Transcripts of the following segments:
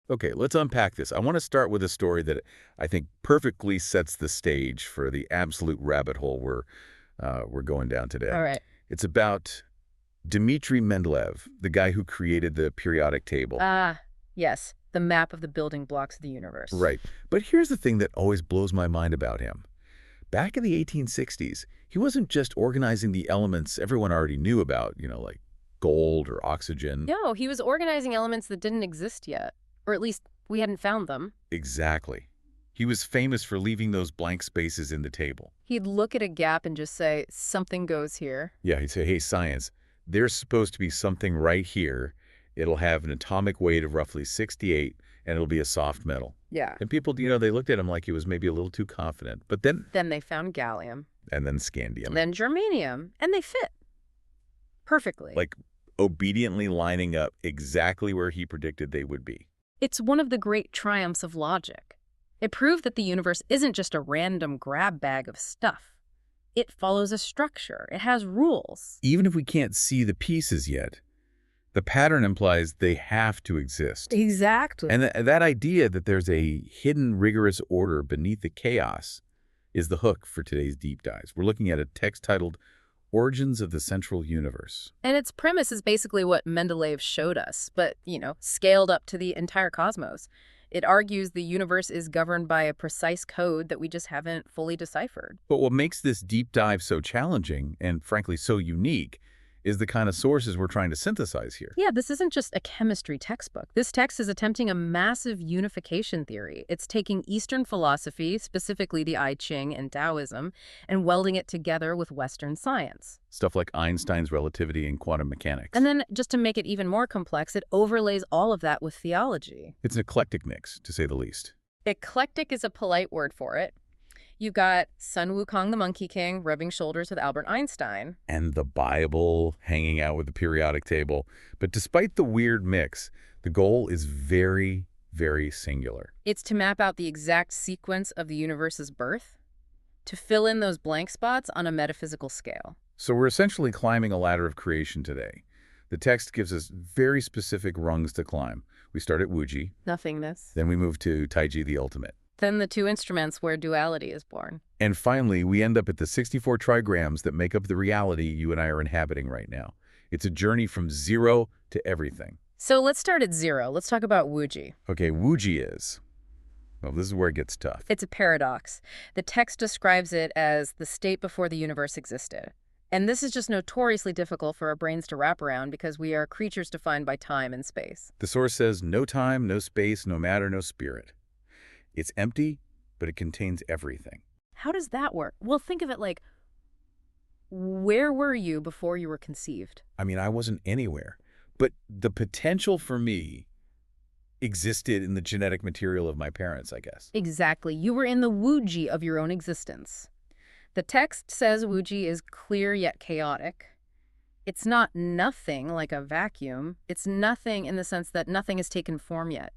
Okay, let's unpack this. I want to start with a story that I think perfectly sets the stage for the absolute rabbit hole we're going down today. All right. It's about Dmitri Mendeleev, the guy who created the periodic table. Ah, yes, the map of the building blocks of the universe. Right. But here's the thing that always blows my mind about him. Back in the 1860s, he wasn't just organizing the elements everyone already knew about, like gold or oxygen. No, he was organizing elements that didn't exist yet, or at least we hadn't found them. Exactly. He was famous for leaving those blank spaces in the table. He'd look at a gap and just say, something goes here. Yeah, he'd say, hey, science, there's supposed to be something right here. It'll have an atomic weight of roughly 68, and it'll be a soft metal. Yeah. And people, they looked at him like he was maybe a little too confident. But then, Then they found gallium, and then scandium. then germanium, and they fit perfectly. Like obediently lining up exactly where he predicted they would be. It's one of the great triumphs of logic. It proved that the universe isn't just a random grab bag of stuff. It follows a structure. It has rules. Even if we can't see the pieces yet, the pattern implies they have to exist. Exactly. And that idea that there's a hidden, rigorous order beneath the chaos is the hook for today's deep dives. We're looking at a text titled Origins of the Central Universe. And its premise is basically what Mendeleev showed us, but, scaled up to the entire cosmos. It argues the universe is governed by a precise code that we just haven't fully deciphered. But what makes this deep dive so challenging and, frankly, so unique is the kind of sources we're trying to synthesize here. Yeah, this isn't just a chemistry textbook. This text is attempting a massive unification theory. It's taking Eastern philosophy, specifically the I Ching and Taoism, and welding it together with Western science. Stuff like Einstein's relativity and quantum mechanics. And then, just to make it even more complex, it overlays all of that with theology. It's an eclectic mix, to say the least. Eclectic is a polite word for it. You've got Sun Wukong the Monkey King rubbing shoulders with Albert Einstein. And the Bible hanging out with the periodic table. But despite the weird mix, the goal is very, very singular. It's to map out the exact sequence of the universe's birth, to fill in those blank spots on a metaphysical scale. So we're essentially climbing a ladder of creation today. The text gives us very specific rungs to climb. We start at Wuji. Nothingness. Then we move to Taiji the Ultimate. Then the two instruments where duality is born. And finally, we end up at the 64 trigrams that make up the reality you and I are inhabiting right now. It's a journey from zero to everything. So let's start at zero. Let's talk about Wuji. Okay, Wuji is... Well, this is where it gets tough. It's a paradox. The text describes it as the state before the universe existed. And this is just notoriously difficult for our brains to wrap around because we are creatures defined by time and space. The source says no time, no space, no matter, no spirit. It's empty, but it contains everything. How does that work? Well, think of it like, where were you before you were conceived? I mean, I wasn't anywhere, but the potential for me existed in the genetic material of my parents, I guess. Exactly. You were in the Wuji of your own existence. The text says Wuji is clear yet chaotic. It's not nothing like a vacuum. It's nothing in the sense that nothing has taken form yet.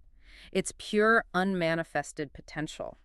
It's pure, unmanifested potential.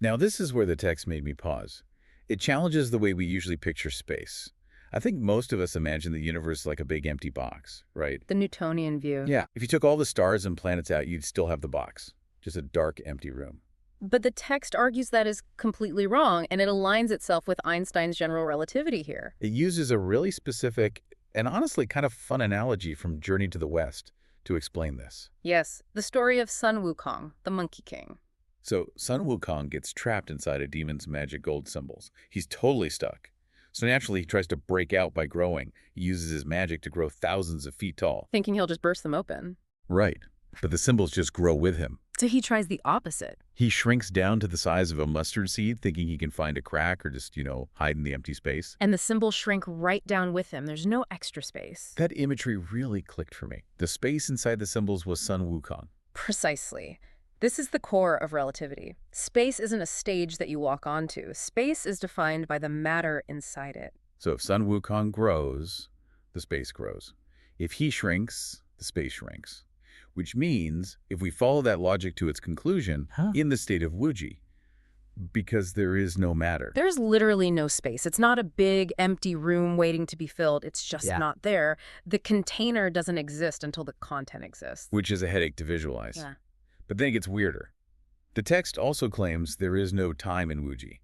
Now, this is where the text made me pause. It challenges the way we usually picture space. I think most of us imagine the universe like a big empty box, right? The Newtonian view. Yeah. If you took all the stars and planets out, you'd still have the box. Just a dark, empty room. But the text argues that is completely wrong, and it aligns itself with Einstein's general relativity here. It uses a really specific and honestly kind of fun analogy from Journey to the West to explain this. Yes, the story of Sun Wukong, the Monkey King. So Sun Wukong gets trapped inside a demon's magic gold symbols. He's totally stuck. So naturally, he tries to break out by growing. He uses his magic to grow thousands of feet tall. Thinking he'll just burst them open. Right. But the symbols just grow with him. So he tries the opposite. He shrinks down to the size of a mustard seed, thinking he can find a crack or just, hide in the empty space. And the symbols shrink right down with him. There's no extra space. That imagery really clicked for me. The space inside the symbols was Sun Wukong. Precisely. This is the core of relativity. Space isn't a stage that you walk onto. Space is defined by the matter inside it. So if Sun Wukong grows, the space grows. If he shrinks, the space shrinks. Which means, if we follow that logic to its conclusion, in the state of Wuji, because there is no matter. There's literally no space. It's not a big, empty room waiting to be filled. It's just not there. The container doesn't exist until the content exists. Which is a headache to visualize. Yeah. But then it gets weirder. The text also claims there is no time in Wuji.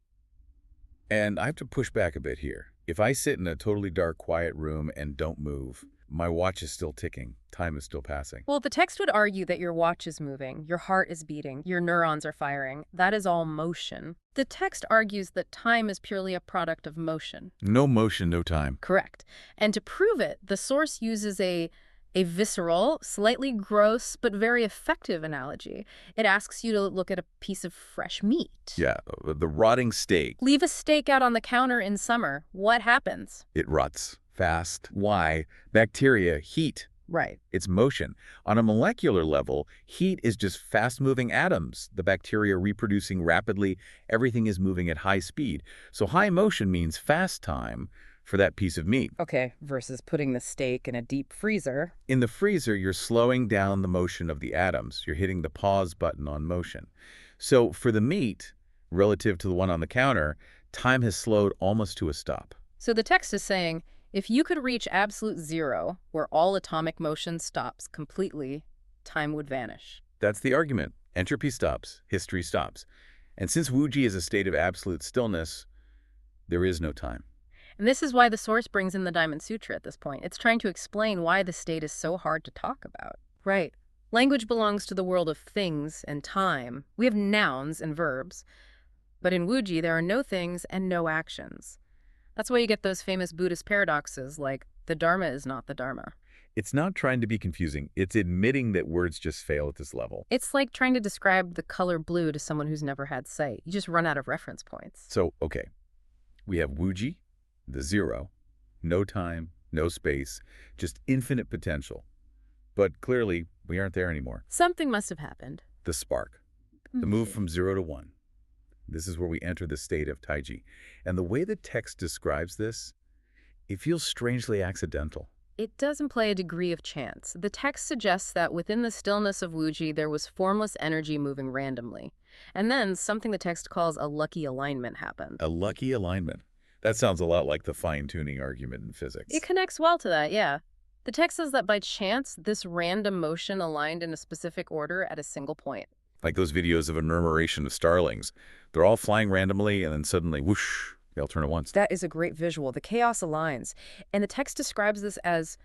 And I have to push back a bit here. If I sit in a totally dark, quiet room and don't move, my watch is still ticking. Time is still passing. Well, the text would argue that your watch is moving, your heart is beating, your neurons are firing. That is all motion. The text argues that time is purely a product of motion. No motion, no time. Correct. And to prove it, the source uses a visceral, slightly gross, but very effective analogy. It asks you to look at a piece of fresh meat. Yeah, the rotting steak. Leave a steak out on the counter in summer. What happens? It rots fast. Why? Bacteria, heat. Right. It's motion. On a molecular level, heat is just fast-moving atoms. The bacteria reproducing rapidly. Everything is moving at high speed. So high motion means fast time for that piece of meat. Okay, versus putting the steak in a deep freezer. In the freezer, you're slowing down the motion of the atoms. You're hitting the pause button on motion. So for the meat, relative to the one on the counter, time has slowed almost to a stop. So the text is saying, if you could reach absolute zero, where all atomic motion stops completely, time would vanish. That's the argument. Entropy stops, history stops. And since Wuji is a state of absolute stillness, there is no time. And this is why the source brings in the Diamond Sutra at this point. It's trying to explain why the state is so hard to talk about. Right. Language belongs to the world of things and time. We have nouns and verbs. But in Wuji, there are no things and no actions. That's why you get those famous Buddhist paradoxes like, the Dharma is not the Dharma. It's not trying to be confusing. It's admitting that words just fail at this level. It's like trying to describe the color blue to someone who's never had sight. You just run out of reference points. So, okay. We have Wuji, the zero, no time, no space, just infinite potential. But clearly, we aren't there anymore. Something must have happened. The spark, the move from 0 to 1. This is where we enter the state of Taiji. And the way the text describes this, it feels strangely accidental. It does imply a degree of chance. The text suggests that within the stillness of Wuji, there was formless energy moving randomly. And then something the text calls a lucky alignment happened. A lucky alignment. That sounds a lot like the fine-tuning argument in physics. It connects well to that, yeah. The text says that by chance, this random motion aligned in a specific order at a single point. Like those videos of a murmuration of starlings. They're all flying randomly, and then suddenly, whoosh, they all turn at once. That is a great visual. The chaos aligns. And the text describes this as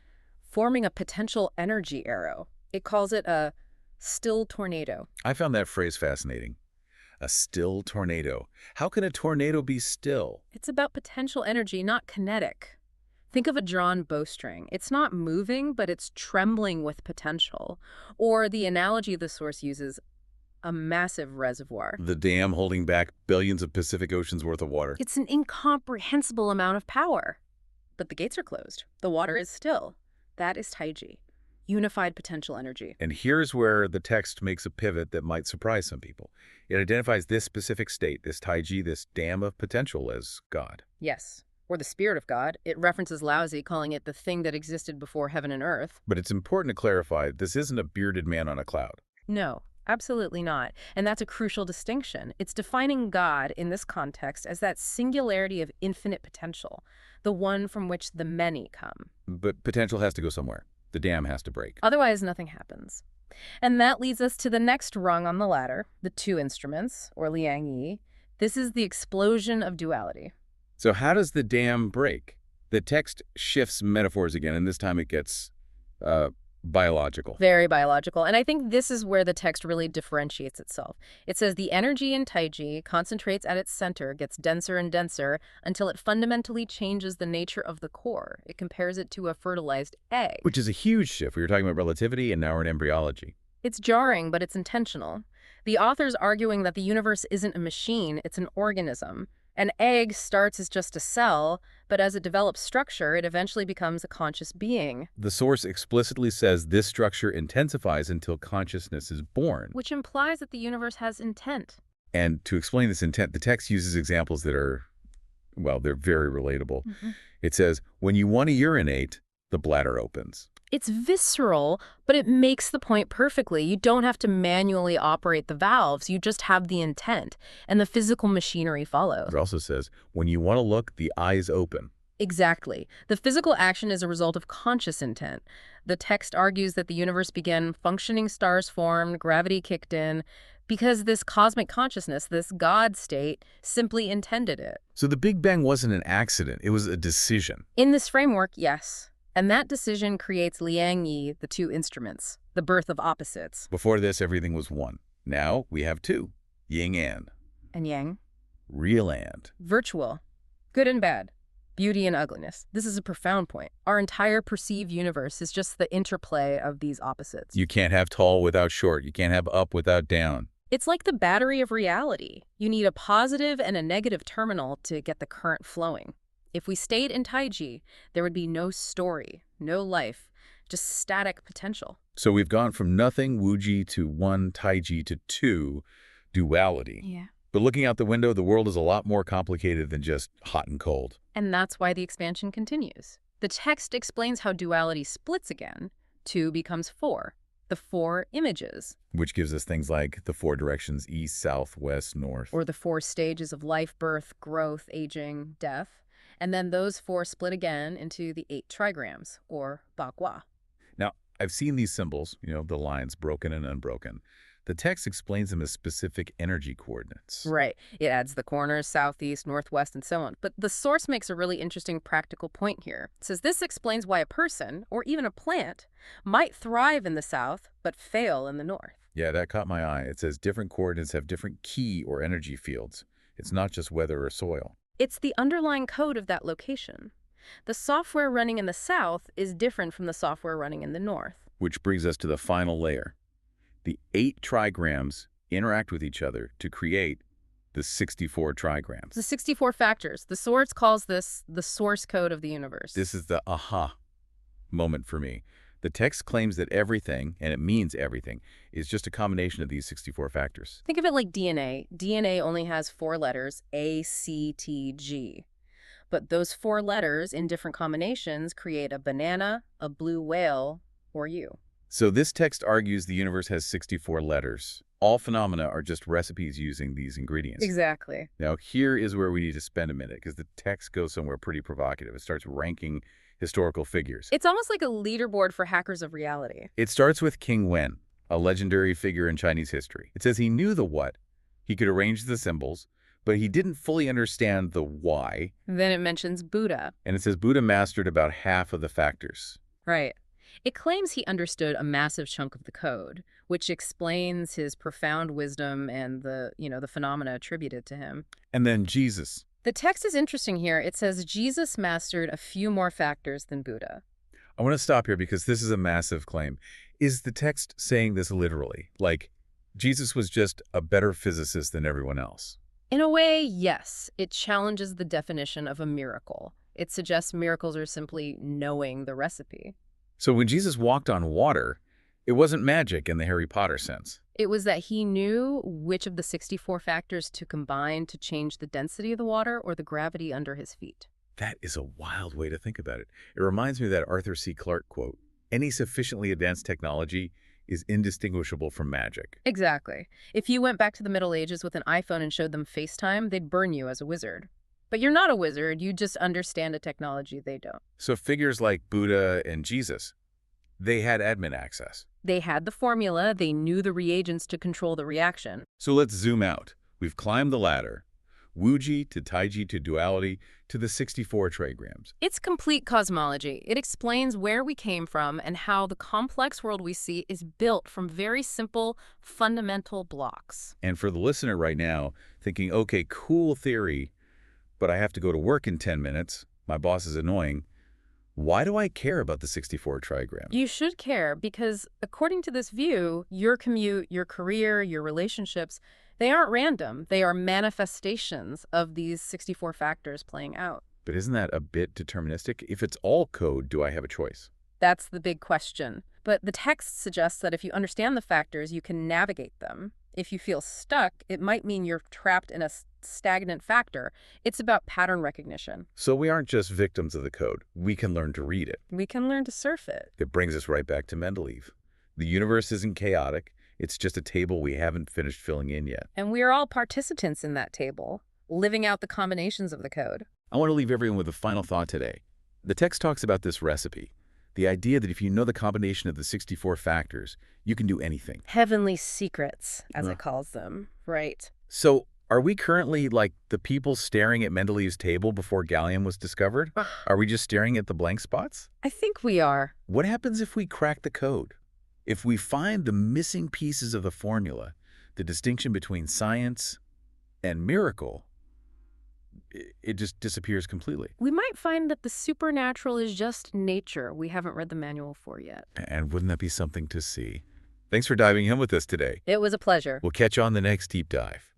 forming a potential energy arrow. It calls it a still tornado. I found that phrase fascinating. A still tornado. How can a tornado be still? It's about potential energy, not kinetic. Think of a drawn bowstring. It's not moving, but it's trembling with potential. Or the analogy the source uses, a massive reservoir. The dam holding back billions of Pacific Ocean's worth of water. It's an incomprehensible amount of power. But the gates are closed. The water is still. That is Taiji. Unified potential energy. And here's where the text makes a pivot that might surprise some people. It identifies this specific state, this Taiji, this dam of potential, as God. Yes, or the spirit of God. It references Laozi, calling it the thing that existed before heaven and earth. But it's important to clarify, this isn't a bearded man on a cloud. No, absolutely not. And that's a crucial distinction. It's defining God in this context as that singularity of infinite potential, the one from which the many come. But potential has to go somewhere. The dam has to break. Otherwise, nothing happens. And that leads us to the next rung on the ladder, the two instruments, or liang yi. This is the explosion of duality. So how does the dam break? The text shifts metaphors again, and this time it gets biological. Very biological. And I think this is where the text really differentiates itself. It says the energy in Taiji concentrates at its center, gets denser and denser, until it fundamentally changes the nature of the core. It compares it to a fertilized egg. Which is a huge shift. We were talking about relativity, and now we're in embryology. It's jarring, but it's intentional. The author's arguing that the universe isn't a machine, it's an organism. An egg starts as just a cell, but as it develops structure, it eventually becomes a conscious being. The source explicitly says this structure intensifies until consciousness is born. Which implies that the universe has intent. And to explain this intent, the text uses examples that are, well, they're very relatable. It says, when you want to urinate, the bladder opens. It's visceral, but it makes the point perfectly. You don't have to manually operate the valves. You just have the intent, and the physical machinery follows. It also says, when you want to look, the eyes open. Exactly. The physical action is a result of conscious intent. The text argues that the universe began, functioning stars formed, gravity kicked in, because this cosmic consciousness, this God state, simply intended it. So the Big Bang wasn't an accident, it was a decision. In this framework, yes. And that decision creates Liang-Yi, the two instruments, the birth of opposites. Before this, everything was one. Now we have two, yin and. And yang? Real and. Virtual. Good and bad. Beauty and ugliness. This is a profound point. Our entire perceived universe is just the interplay of these opposites. You can't have tall without short. You can't have up without down. It's like the battery of reality. You need a positive and a negative terminal to get the current flowing. If we stayed in Taiji, there would be no story, no life, just static potential. So we've gone from nothing Wuji to one Taiji to two duality. Yeah. But looking out the window, the world is a lot more complicated than just hot and cold. And that's why the expansion continues. The text explains how duality splits again. 2 becomes 4. The 4 images. Which gives us things like the 4 directions, east, south, west, north. Or the 4 stages of life, birth, growth, aging, death. And then those 4 split again into the 8 trigrams, or bagua. Now, I've seen these symbols, the lines, broken and unbroken. The text explains them as specific energy coordinates. Right. It adds the corners, southeast, northwest, and so on. But the source makes a really interesting practical point here. It says this explains why a person, or even a plant, might thrive in the south, but fail in the north. Yeah, that caught my eye. It says different coordinates have different key or energy fields. It's not just weather or soil. It's the underlying code of that location. The software running in the south is different from the software running in the north. Which brings us to the final layer. The 8 trigrams interact with each other to create the 64 trigrams. The 64 factors. The source calls this the source code of the universe. This is the aha moment for me. The text claims that everything, and it means everything, is just a combination of these 64 factors. Think of it like DNA. DNA only has 4 letters, A, C, T, G. But those 4 letters in different combinations create a banana, a blue whale, or you. So this text argues the universe has 64 letters. All phenomena are just recipes using these ingredients. Exactly. Now, here is where we need to spend a minute, because the text goes somewhere pretty provocative. It starts ranking historical figures. It's almost like a leaderboard for hackers of reality. It starts with King Wen, a legendary figure in Chinese history. It says he knew the what, he could arrange the symbols, but he didn't fully understand the why. Then it mentions Buddha. And it says Buddha mastered about half of the factors. Right. It claims he understood a massive chunk of the code, which explains his profound wisdom and the phenomena attributed to him. And then Jesus. The text is interesting here. It says Jesus mastered a few more factors than Buddha. I want to stop here because this is a massive claim. Is the text saying this literally? Like, Jesus was just a better physicist than everyone else? In a way, yes. It challenges the definition of a miracle. It suggests miracles are simply knowing the recipe. So when Jesus walked on water, it wasn't magic in the Harry Potter sense. It was that he knew which of the 64 factors to combine to change the density of the water or the gravity under his feet. That is a wild way to think about it. It reminds me of that Arthur C. Clarke quote, "Any sufficiently advanced technology is indistinguishable from magic." Exactly. If you went back to the Middle Ages with an iPhone and showed them FaceTime, they'd burn you as a wizard. But you're not a wizard, you just understand a technology they don't. So figures like Buddha and Jesus, they had admin access. They had the formula, they knew the reagents to control the reaction. So let's zoom out. We've climbed the ladder. Wuji to Taiji to duality to the 64 trigrams. It's complete cosmology. It explains where we came from and how the complex world we see is built from very simple, fundamental blocks. And for the listener right now, thinking, okay, cool theory, but I have to go to work in 10 minutes, my boss is annoying, why do I care about the 64 trigrams? You should care because, according to this view, your commute, your career, your relationships, they aren't random. They are manifestations of these 64 factors playing out. But isn't that a bit deterministic? If it's all code, do I have a choice? That's the big question. But the text suggests that if you understand the factors, you can navigate them. If you feel stuck, it might mean you're trapped in a stagnant factor. It's about pattern recognition. So we aren't just victims of the code. We can learn to read it. We can learn to surf it. It brings us right back to Mendeleev. The universe isn't chaotic. It's just a table we haven't finished filling in yet. And we are all participants in that table, living out the combinations of the code. I want to leave everyone with a final thought today. The text talks about this recipe, the idea that if you know the combination of the 64 factors, you can do anything. Heavenly secrets, as it calls them. Right. So are we currently like the people staring at Mendeleev's table before gallium was discovered? Are we just staring at the blank spots? I think we are. What happens if we crack the code? If we find the missing pieces of the formula, the distinction between science and miracle, it just disappears completely. We might find that the supernatural is just nature we haven't read the manual for yet. And wouldn't that be something to see? Thanks for diving in with us today. It was a pleasure. We'll catch you on the next deep dive.